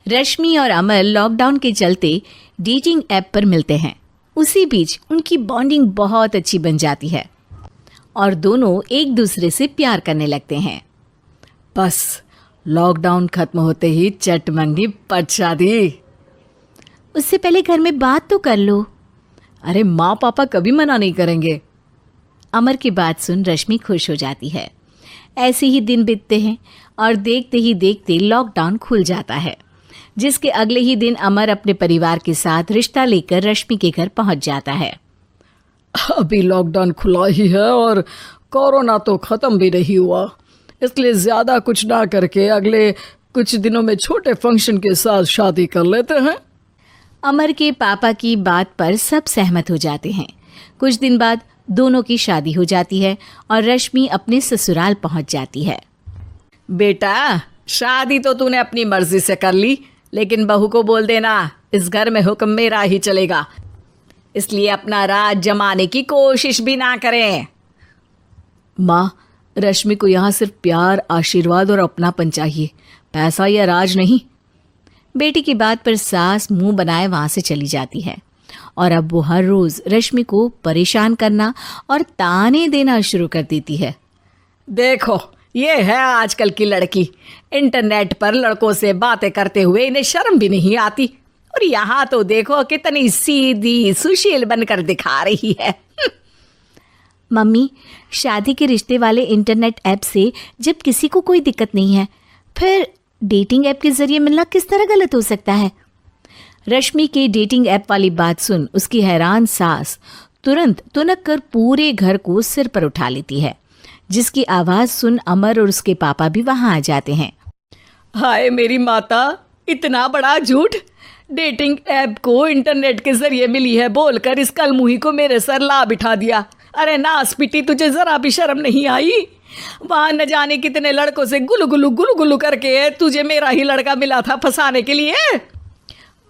रश्मि और अमर लॉकडाउन के चलते डेटिंग ऐप पर मिलते हैं। उसी बीच उनकी बॉन्डिंग बहुत अच्छी बन जाती है और दोनों एक दूसरे से प्यार करने लगते हैं। बस लॉकडाउन खत्म होते ही चट मंगनी पट शादी। उससे पहले घर में बात तो कर लो। अरे माँ पापा कभी मना नहीं करेंगे। अमर की बात सुन रश्मि खुश हो जाती है। ऐसे ही दिन बीतते हैं और देखते ही देखते लॉकडाउन खुल जाता है, जिसके अगले ही दिन अमर अपने परिवार के साथ रिश्ता लेकर रश्मि के घर पहुंच जाता है। अभी लॉकडाउन खुला ही है और कोरोना तो ख़त्म भी नहीं हुआ, इसलिए ज़्यादा कुछ ना करके अगले कुछ दिनों में छोटे फंक्शन के साथ शादी कर लेते हैं। अमर के पापा की बात पर सब सहमत हो जाते हैं। कुछ दिन बाद दोनों की शादी हो जाती है और रश्मि अपने ससुराल पहुंच जाती है। बेटा, शादी तो तूने अपनी मर्जी से कर ली, लेकिन बहू को बोल देना इस घर में हुक्म मेरा ही चलेगा, इसलिए अपना राज जमाने की कोशिश भी ना करें। माँ, रश्मि को यहाँ सिर्फ प्यार, आशीर्वाद और अपनापन चाहिए, पैसा या राज नहीं। बेटी की बात पर सास मुंह बनाए वहां से चली जाती है और अब वो हर रोज रश्मि को परेशान करना और ताने देना शुरू कर देती है। देखो, ये है आजकल की लड़की, इंटरनेट पर लड़कों से बातें करते हुए इन्हें शर्म भी नहीं आती, और यहाँ तो देखो कितनी सीधी सुशील बनकर दिखा रही है। मम्मी, शादी के रिश्ते वाले इंटरनेट ऐप से जब किसी को कोई दिक्कत नहीं है, फिर डेटिंग ऐप के जरिए मिलना किस तरह गलत हो सकता है? रश्मि के डेटिंग ऐप वाली बात सुन उसकी हैरान सास तुरंत तुनक कर पूरे घर को सिर पर उठा लेती है, जिसकी आवाज सुन अमर और उसके पापा भी वहां आ जाते हैं। हाय मेरी माता, इतना बड़ा झूठ! डेटिंग ऐप को इंटरनेट के जरिए मिली है बोलकर इस कलमुही को मेरे सर ला बिठा दिया। अरे नास पिटी, तुझे जरा भी शर्म नहीं आई? वहां न जाने कितने लड़कों से गुलू गुलू करके तुझे मेरा ही लड़का मिला था फंसाने के लिए।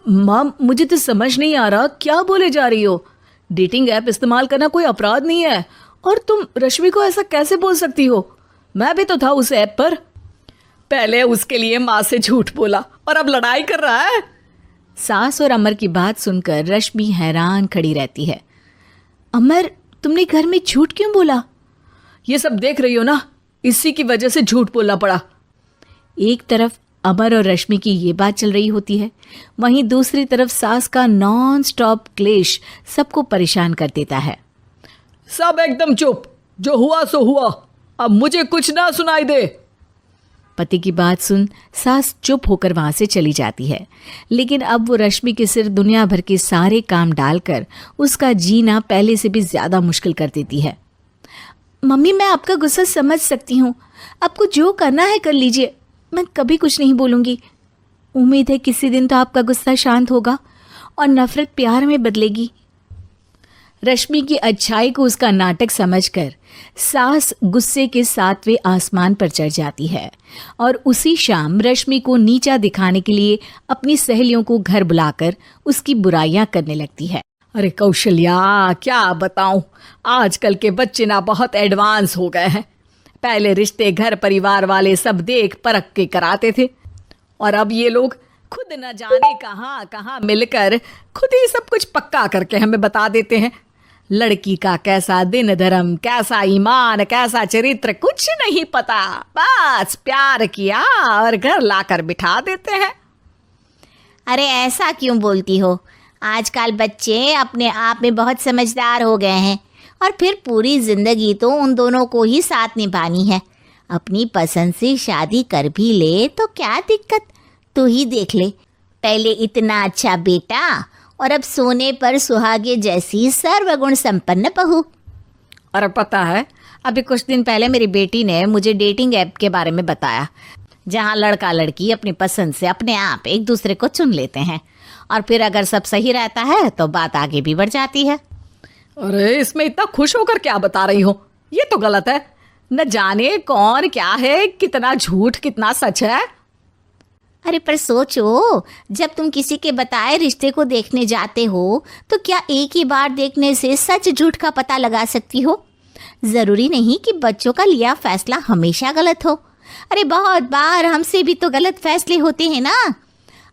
माँ, मुझे तो समझ नहीं आ रहा क्या बोले जा रही हो। डेटिंग ऐप इस्तेमाल करना कोई अपराध नहीं है, और तुम रश्मि को ऐसा कैसे बोल सकती हो? मैं भी तो था उस ऐप पर। पहले उसके लिए माँ से झूठ बोला और अब लड़ाई कर रहा है। सास और अमर की बात सुनकर रश्मि हैरान खड़ी रहती है। अमर, तुमने घर में झूठ क्यों बोला? ये सब देख रही हो ना, इसी की वजह से झूठ बोलना पड़ा। एक तरफ अमर और रश्मि की ये बात चल रही होती है, वहीं दूसरी तरफ सास का नॉन स्टॉप क्लेश सबको परेशान कर देता है। सब एकदम चुप, जो हुआ सो हुआ, अब मुझे कुछ ना सुनाई दे। पति की बात सुन सास चुप होकर वहां से चली जाती है, लेकिन अब वो रश्मि के सिर दुनिया भर के सारे काम डालकर उसका जीना पहले से भी ज्यादा मुश्किल कर देती है। मम्मी, मैं आपका गुस्सा समझ सकती हूँ, आपको जो करना है कर लीजिए, मैं कभी कुछ नहीं बोलूँगी। उम्मीद है किसी दिन तो आपका गुस्सा शांत होगा और नफरत प्यार में बदलेगी। रश्मि की अच्छाई को उसका नाटक समझकर सास गुस्से के 7वें आसमान पर चढ़ जाती है और उसी शाम रश्मि को नीचा दिखाने के लिए अपनी सहेलियों को घर बुलाकर उसकी बुराइयां करने लगती है। अरे कौशल्या, क्या बताऊं, आजकल के बच्चे ना बहुत एडवांस हो गए हैं। पहले रिश्ते घर परिवार वाले सब देख परख के कराते थे, और अब ये लोग खुद न जाने कहाँ कहाँ मिलकर खुद ही सब कुछ पक्का करके हमें बता देते हैं। लड़की का कैसा दिन धर्म, कैसा ईमान, कैसा चरित्र कुछ नहीं पता, बस प्यार किया और घर लाकर बिठा देते हैं। अरे ऐसा क्यों बोलती हो? आजकल बच्चे अपने आप में बहुत समझदार हो गए हैं, और फिर पूरी जिंदगी तो उन दोनों को ही साथ निभानी है। अपनी पसंद से शादी कर भी ले तो क्या दिक्कत, तू ही देख ले, पहले इतना अच्छा बेटा और अब सोने पर सुहागे जैसी सर्वगुण संपन्न बहू। और पता है, अभी कुछ दिन पहले मेरी बेटी ने मुझे डेटिंग ऐप के बारे में बताया, जहाँ लड़का लड़की अपनी पसंद से अपने आप एक दूसरे को चुन लेते हैं, और फिर अगर सब सही रहता है तो बात आगे भी बढ़ जाती है। अरे इसमें इतना खुश होकर क्या बता रही हो? ये तो गलत है। न जाने कौन क्या है, कितना झूठ कितना सच है। अरे पर सोचो, जब तुम किसी के बताए रिश्ते को देखने जाते हो तो क्या एक ही बार देखने से सच झूठ का पता लगा सकती हो? ज़रूरी नहीं कि बच्चों का लिया फैसला हमेशा गलत हो। अरे बहुत बार हमसे भी तो गलत फैसले होते हैं ना।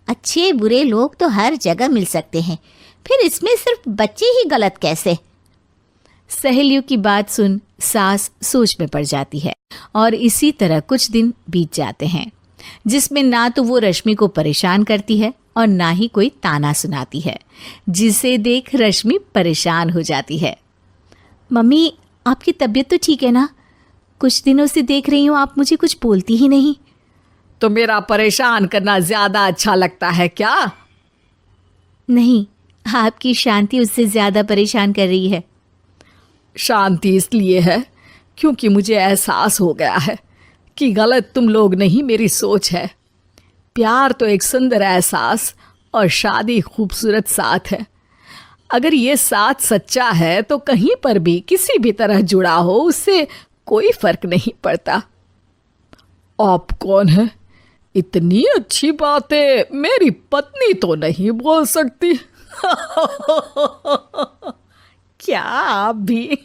अच्छे बुरे लोग तो हर जगह मिल सकते हैं, फिर इसमें सिर्फ बच्चे ही गलत कैसे? सहेलियों की बात सुन सास सोच में पड़ जाती है और इसी तरह कुछ दिन बीत जाते हैं जिसमें ना तो वो रश्मि को परेशान करती है और ना ही कोई ताना सुनाती है, जिसे देख रश्मि परेशान हो जाती है। मम्मी, आपकी तबीयत तो ठीक है ना? कुछ दिनों से देख रही हूँ आप मुझे कुछ बोलती ही नहीं। तो मेरा परेशान करना ज्यादा अच्छा लगता है क्या? नहीं, आपकी शांति उससे ज्यादा परेशान कर रही है। शांति इसलिए है क्योंकि मुझे एहसास हो गया है कि गलत तुम लोग नहीं, मेरी सोच है। प्यार तो एक सुंदर एहसास और शादी खूबसूरत साथ है। अगर ये साथ सच्चा है तो कहीं पर भी किसी भी तरह जुड़ा हो उससे कोई फर्क नहीं पड़ता। आप कौन है? इतनी अच्छी बातें मेरी पत्नी तो नहीं बोल सकती। क्या आप भी?